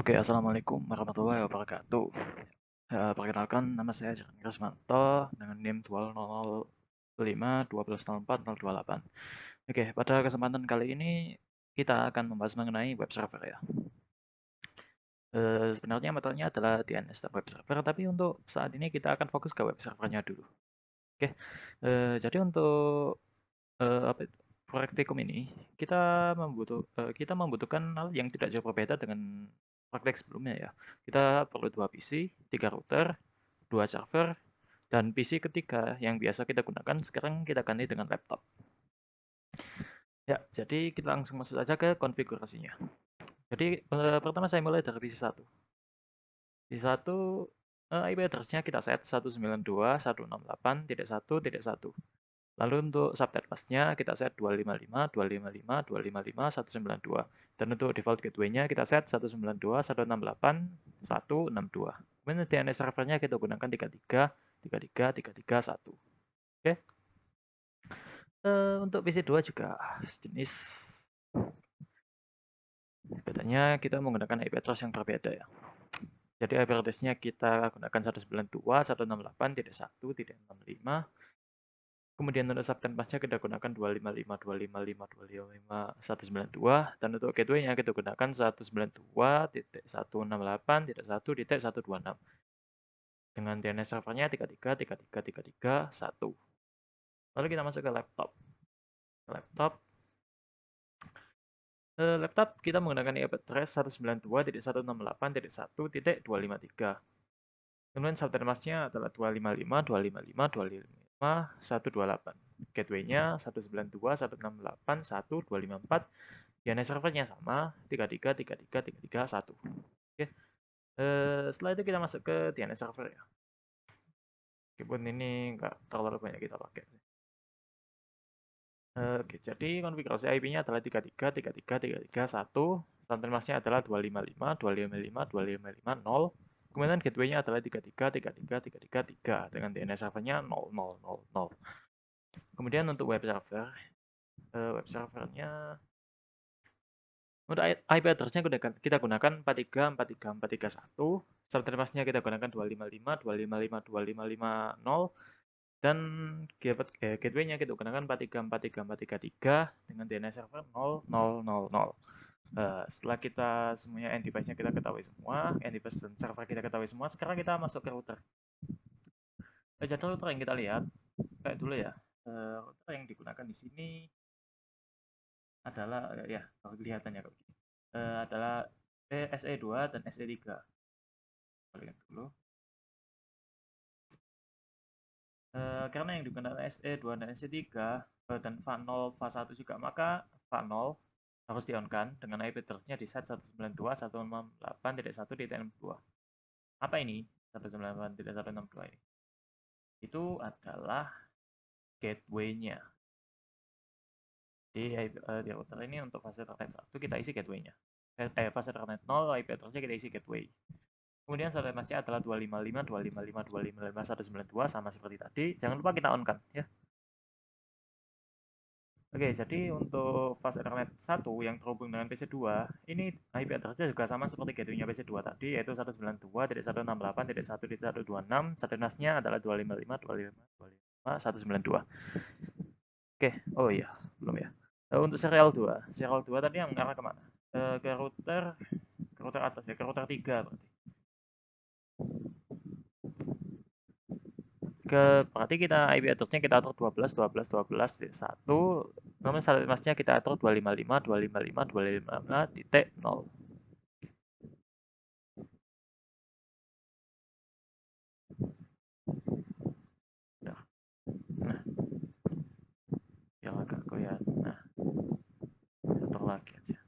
Oke, assalamualaikum warahmatullahi wabarakatuh. Perkenalkan, nama saya Jaran Krismanto dengan NIM 2005 1204 028. Oke, pada kesempatan kali ini kita akan membahas mengenai web server ya. Sebenarnya materinya adalah DNS dan web server, tapi untuk saat ini kita akan fokus ke web servernya dulu. Oke, jadi untuk apa itu, praktikum ini kita membutuhkan hal yang tidak jauh berbeda dengan praktek sebelumnya ya. Kita perlu 2 PC, 3 router, 2 server, dan PC ketiga yang biasa kita gunakan sekarang kita ganti dengan laptop. Ya, jadi kita langsung masuk saja ke konfigurasinya. Jadi pertama saya mulai dari PC 1. PC 1 IP address-nya kita set 192.168.1.1. Lalu untuk subnet masknya kita set 255.255.255.192. Dan untuk default gateway-nya kita set 192.168.162. Kemudian DNS servernya kita gunakan 33.33.33.1. Oke. Untuk PC2 juga sejenis. Bedanya kita menggunakan IP address yang berbeda ya. Jadi IP address-nya kita gunakan 192.168.1.65. Kemudian untuk subnet masknya kita gunakan 255.255.255.192. Dan untuk gateway-nya kita gunakan 192.168.1.1.126. Dengan DNS servernya 33.33.33.1. Lalu kita masuk ke laptop. Laptop kita menggunakan IP address 192.168.1.253. Kemudian subnet masknya adalah 255.255.255.128. Gateway-nya 192.168.1.254. DNS servernya sama 33.33.33.1. Oke. Setelah itu kita masuk ke DNS server ya. Meskipun ini nggak terlalu banyak kita pakai. Oke, jadi konfigurasi IP-nya adalah 33.33.33.1. Subnet masknya adalah 255.255.255.0. Kemudian gateway-nya adalah 33.33.33.3 dengan DNS servernya 0000. Kemudian untuk web servernya untuk IP address-nya kita gunakan 43.43.43.1. Subnet masknya kita gunakan 255.255.255.0. Dan gateway-nya kita gunakan 43.43.43.3 dengan DNS server 0000. Setelah kita semuanya end device-nya kita ketahui semua, end device dan server kita ketahui semua, sekarang kita masuk ke router. Jadwal router yang kita lihat kayak dulu ya. Router yang digunakan di sini adalah ya kalau kelihatannya kayak begini. Adalah SE2 dan SE3. Kita lihat dulu. Karena yang digunakan SE2 dan SE3 dan VA0, VA1 juga, maka VA0 harus di-on-kan dengan IP address-nya di set 192.168.1.2. Apa ini 198.162 ini? Itu adalah gateway-nya. Di router ini untuk fase Ethernet 1 kita isi gateway-nya. Fase Ethernet 0 IP address-nya kita isi gateway. Kemudian subnet masknya adalah 255.255.255.192 sama seperti tadi. Jangan lupa kita on-kan ya. Oke, jadi untuk fase Ethernet 1 yang terhubung dengan PC2, ini IP address-nya juga sama seperti gateway-nya PC2 tadi, yaitu 192.168.1.126. Subnet masknya adalah 255.255.255.192. Oke, oh iya, belum ya. Untuk serial 2 tadi yang mengarah kemana? Ke router atas ya, ke router 3 berarti. Berarti kita IP address-nya kita atur 12.12.12.1. Namun subnet masknya kita atur 255.255.255.0. Nah, biar agak kelihatan. Nah, atur lagi aja.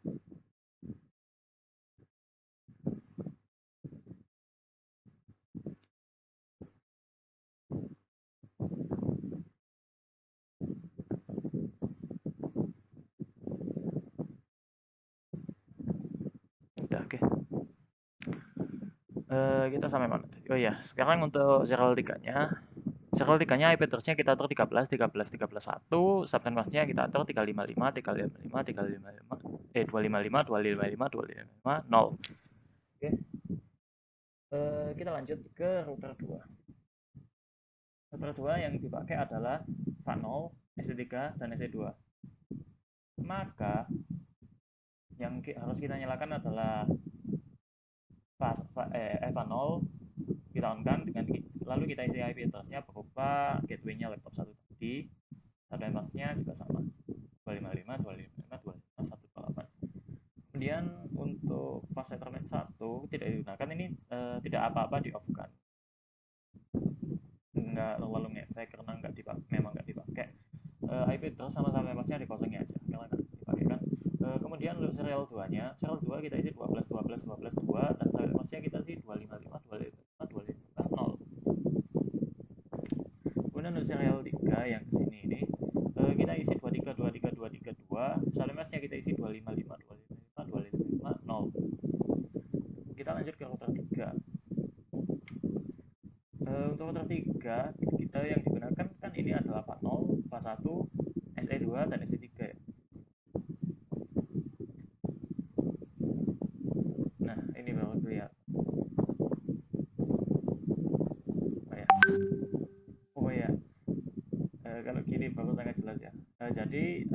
Udah, oke. Kita sampai mana? Oh iya, sekarang untuk serial 3-nya. Serial 3-nya IP address-nya kita atur 13, 13, 13, 1. Subnet masknya kita atur 355, 355, 355, 255, 255, 255, 0. Oke, kita lanjut ke router 2. Router 2 yang dipakai adalah VAN0, SE3, dan SE2. Maka yang harus kita nyalakan adalah VAN0, kita on kan dengan lalu kita isi IP address-nya berupa gateway-nya laptop satu tadi, dan masknya juga sama 255, 255, 255, 128. Kemudian untuk pas Ethernet 1 tidak digunakan ini, tidak apa-apa di off kan, nggak lalu ngefek karena memang nggak dipakai. IP address sama masknya dikosongin aja karena nggak dipakai kan. Kemudian untuk serial 2 nya, serial 2 kita isi 12 12 12 2, dan serial masknya kita isi 255 255 255 0. Kemudian untuk serial 3 yang kesini ini, kita isi 23 23 23 2, salemesnya kita isi 255 255 255 0. Kita lanjut ke router 3. Untuk router 3 kita yang digunakan kan ini adalah PAN0, PAN1, SE2, dan SE3 ya. Nah, ini baru kelihatan. Oh ya, oh ya. Kalau gini baru sangat jelas ya. Jadi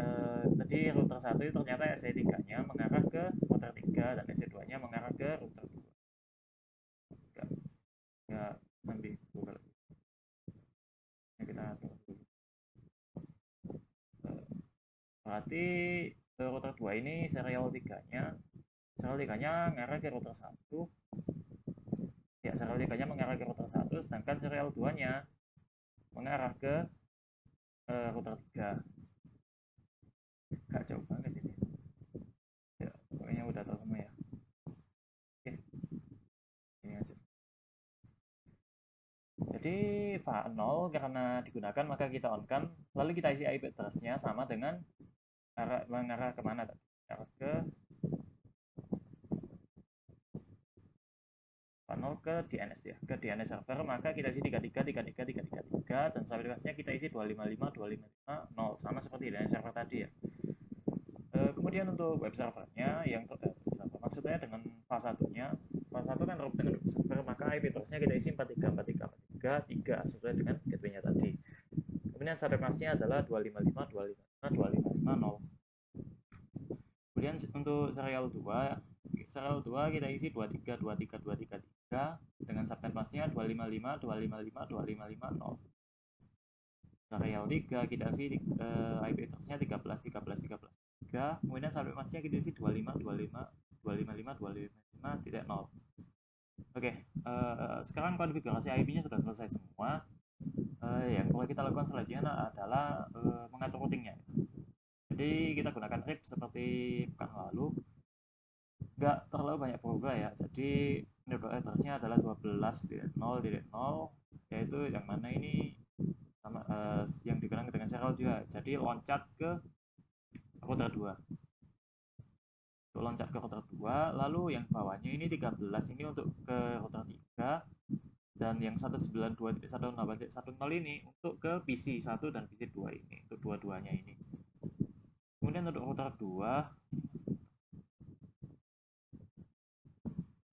tadi router 1 itu ternyata SE3-nya mengarah ke router 3 dan SE2-nya mengarah ke router 2. Nggak ambigu kalau kita atur dulu. Berarti router 2 ini serial 3-nya ngarah ke router 1. Ya, serial 3-nya mengarah ke router 1, sedangkan serial 2-nya mengarah ke router 3. Gak jauh banget ini. Ya, pokoknya udah tahu semua ya. Oke, ini aja. Jadi VAN0 karena digunakan maka kita on kan, lalu kita isi IP address-nya sama dengan mengarah kemana tadi? Mengarah ke VAN0 ke DNS ya, ke DNS server, maka kita isi 33 33 333 dan subnetnya kita isi 255 255 0 sama seperti DNS server tadi ya. Kemudian untuk web servernya yang maksudnya dengan fase 1-nya, fase 1 kan root dengan web server, maka IP address-nya kita isi 43 43 43 3 sesuai dengan gateway-nya tadi. Kemudian subnetnya adalah 255 255 255 0. Kemudian untuk serial 2 kita isi 23 23 233 dengan subnet masknya 255 255 255 0. Serial 3 kita isi IP address-nya 13 13 13 3, kemudian subnet masknya kita isi 25 25 255 255 tidak 0. Oke, sekarang konfigurasi IP-nya sudah selesai semua. Yang perlu kita lakukan selanjutnya adalah mengatur routingnya. Jadi kita gunakan RIP seperti pekan lalu, nggak terlalu banyak berubah ya. Jadi network address-nya adalah 12.0.0, yaitu yang mana ini sama yang digunakan dengan serial juga. Jadi loncat ke router 2. Untuk loncat ke router 2, lalu yang bawahnya ini 13 ini untuk ke router 3, dan yang 192.168.10 ini untuk ke PC 1 dan PC 2 ini, untuk dua-duanya ini. Kemudian untuk router 2,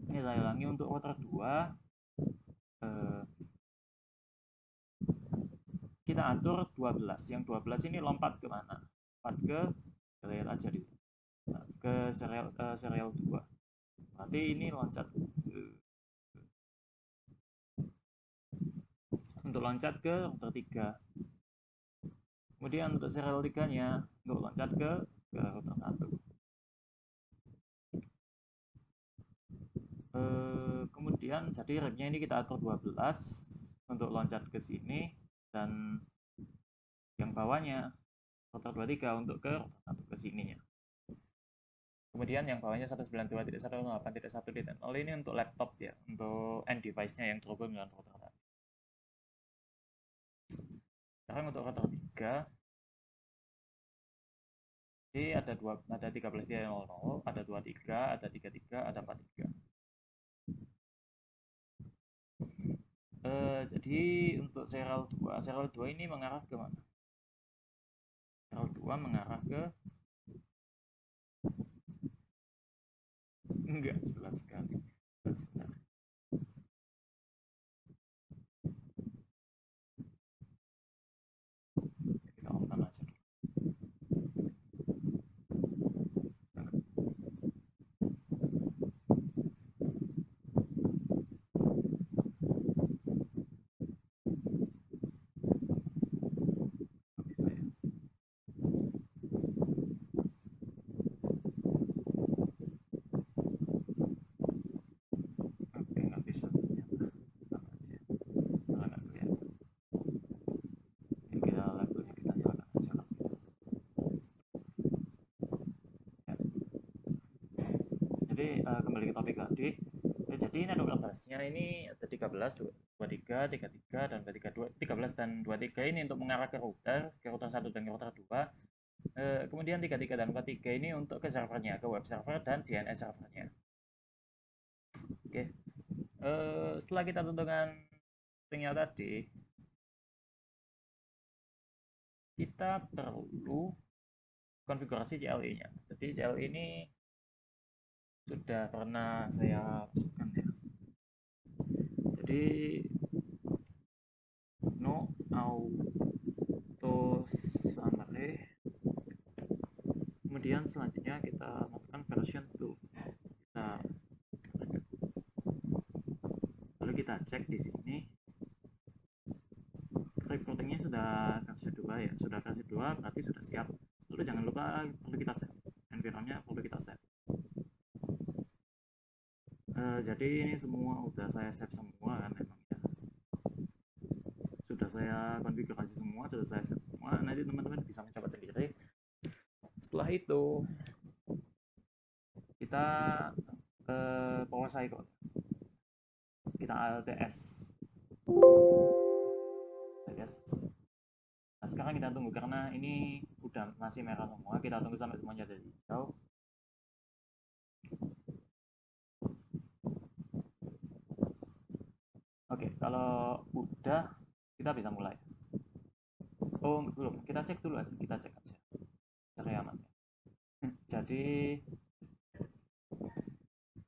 ini saya ulangi, untuk router 2 kita atur 12. Yang 12 ini lompat ke mana? Lompat ke, kita lihat aja dulu, ke serial 2. Berarti ini loncat untuk loncat ke router 3. Kemudian untuk serial 3-nya untuk loncat ke router 1. Kemudian jadi remnya ini kita atur 12 untuk loncat ke sini, dan yang bawahnya router 23 untuk ke router 1 ke sininya. Kemudian yang bawahnya 192.168.1.0 ini untuk laptop ya, untuk end device-nya yang terhubung dengan router tadi. Sekarang untuk router 3, jadi ada 13.000, ada 23, ada 33, ada 43. Jadi untuk serial 2 ini mengarah ke mana? Serial 2 mengarah ke, enggak jelas sekali. Jadi kembali ke topik tadi. Jadi network address-nya ini ada 13, 23, 33 dan 32, 13 dan 23 ini untuk mengarah ke router 1 dan ke router 2. Kemudian 33 dan 43 ini untuk ke servernya, ke web server dan DNS servernya. Oke. Setelah kita tentukan settingnya tadi, kita perlu konfigurasi CLI-nya. Jadi CLI ini sudah pernah saya masukkan ya. Jadi no auto summary, kemudian selanjutnya kita masukkan version 2, lalu kita cek di sini recordingnya sudah versi 2 ya, sudah versi 2 berarti sudah siap. Lalu jangan lupa perlu kita save, environment-nya perlu kita save. Jadi ini semua udah saya save semua kan, memang ya sudah saya konfigurasi semua, sudah saya save semua. Nanti teman-teman bisa mencoba sendiri. Setelah itu kita power cycle, kita LTS. Nah sekarang kita tunggu karena ini udah masih merah semua, kita tunggu sampai semuanya jadi hijau. Oke, kalau udah kita bisa mulai. Oh belum, kita cek dulu aja, kita cek aja cari aman. Jadi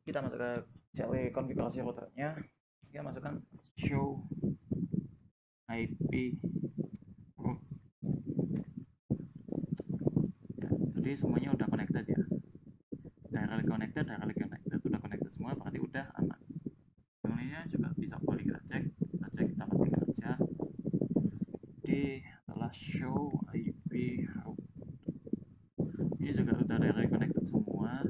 kita masuk ke CW konfigurasi routernya, kita masukkan show IP route. Ya, jadi semuanya udah connected ya, directly connected udah connected semua, berarti udah aman. Yang juga bisa boleh kita cek, kita pastikan aja. Jadi adalah show IP route, ini juga udah directly connected semua,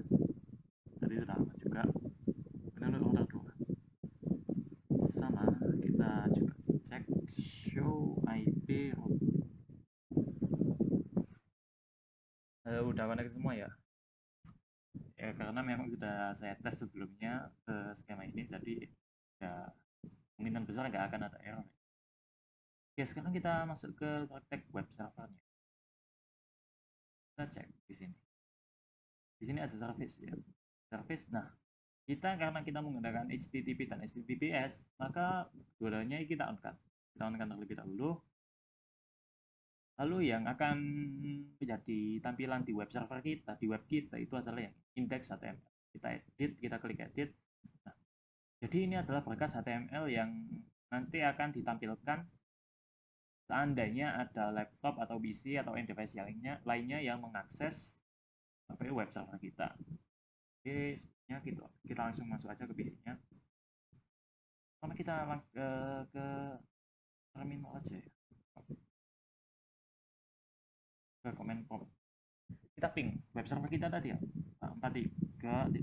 jadi sudah aman juga. Kemudian untuk router 2 sama, kita juga cek show IP route. Udah connect semua ya. Ya karena memang sudah saya tes sebelumnya skema ini, jadi ya kemungkinan besar nggak akan ada error. Oke, sekarang kita masuk ke praktek web servernya. Kita cek di sini. Di sini ada service ya. Service. Nah, karena kita menggunakan HTTP dan HTTPS, maka dua-duanya kita on-kan. Kita on-kan terlebih dahulu. Lalu yang akan menjadi tampilan di web server kita, di web kita itu adalah yang index.html. Kita edit, kita klik edit. Nah, jadi ini adalah berkas HTML yang nanti akan ditampilkan seandainya ada laptop atau PC atau device lainnya yang mengakses web server kita. Oke, sebenarnya kita langsung masuk aja ke PC-nya. Karena kita langsung ke terminal aja ya. Ke command prompt. Kita ping web server kita tadi ya. 43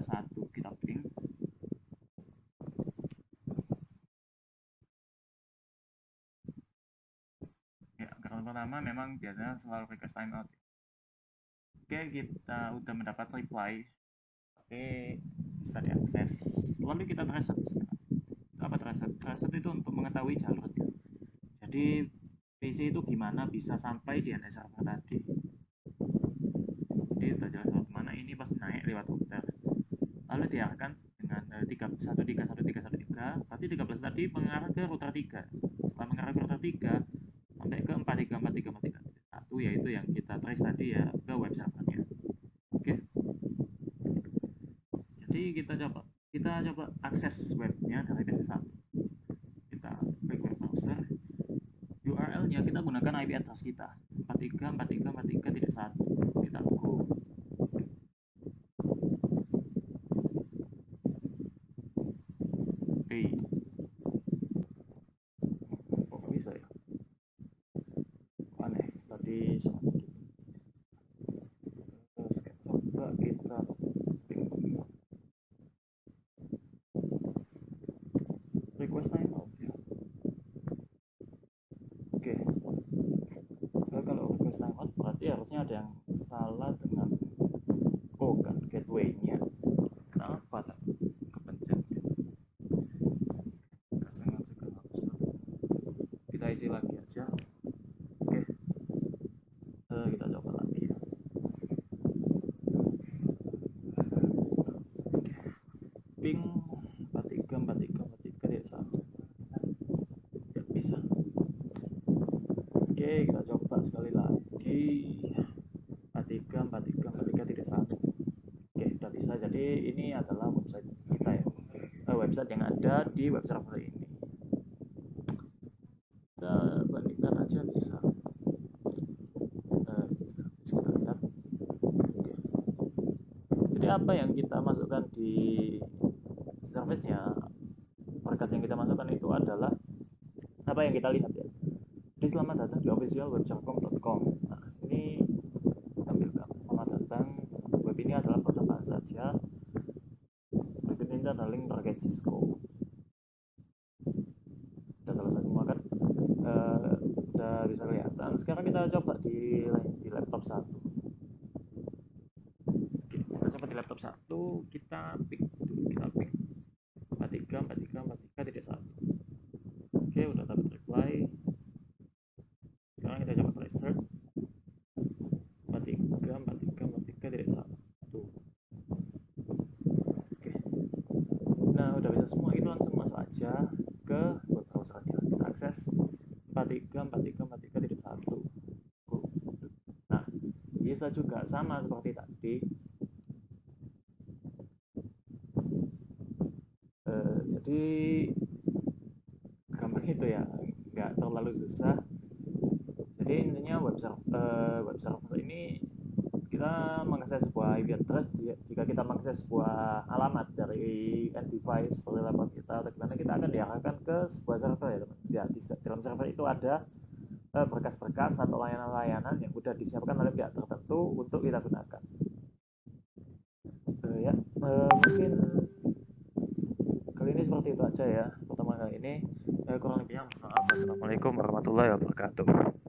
1 kita ping. Ya, karena pertama memang biasanya selalu request timeout. Oke, kita udah mendapat reply. Oke, bisa diakses. Lalu kita reset sekarang. Apa reset? Reset itu untuk mengetahui jalurnya. Jadi PC itu gimana bisa sampai di DNS server tadi. Jadi udah jelas lewat mana, ini pasti naik lewat router. Lalu diarahkan dengan 13 berarti 13 tadi mengarah ke router 3. Setelah mengarah ke router 3 sampai ke 43.43.43.1, yaitu yang kita trace tadi ya, ke web servernya. Oke. Jadi kita coba akses webnya dari PC1. Kita klik web browser. URL-nya kita gunakan IP address kita 43.43.43.1. Kita go. Kok bisa ya? Aneh. Tadi sama coba kita request timeout ya. Oke. Kalau request timeout berarti harusnya ada yang salah dengan kan gateway-nya. Kenapa tak kepencet? Nggak sengaja kehapus. Kita isi lagi aja. Oke, kita coba lagi. Ping 43 tidak salah. Tidak bisa. Oke, kita coba sekali lagi. 43 tidak satu. Oke, udah bisa. Jadi ini adalah website kita ya. Website yang ada di web server ini. Kita bandingkan aja bisa. Kita lihat. Oke. Jadi apa yang kita masukkan di service-nya, berkas yang kita masukkan itu adalah apa yang kita lihat ya. Jadi selamat datang di officialwebsercom.com. Nah, ini tampilkan selamat datang. Web ini adalah percobaan saja. Berikut ini adalah link target Cisco. Udah selesai semua kan? Udah bisa kelihatan. Sekarang kita coba di laptop 1. Oke, kita coba di laptop 1. Kita pick dulu. Kita pick 43 tidak 1. Oke, udah dapat reply. Sekarang kita coba try search 43 tidak 1. Oke, nah udah bisa semua, itu langsung masuk aja ke web browsernya. Kita akses 43 tidak 1. Nah, bisa juga sama seperti tadi. Jadi gampang itu ya, nggak terlalu susah. Jadi intinya web server ini kita mengakses sebuah IP address. Jika kita mengakses sebuah alamat dari end device seperti laptop kita atau gimana, kita akan diarahkan ke sebuah server ya teman. Ya, di dalam server itu ada berkas-berkas atau layanan-layanan yang sudah disiapkan oleh pihak tertentu untuk kita gunakan. Ya, mungkin kali ini seperti itu aja ya pertemuan kali ini. Kurang lebihnya mohon maaf. Assalamualaikum warahmatullahi wabarakatuh.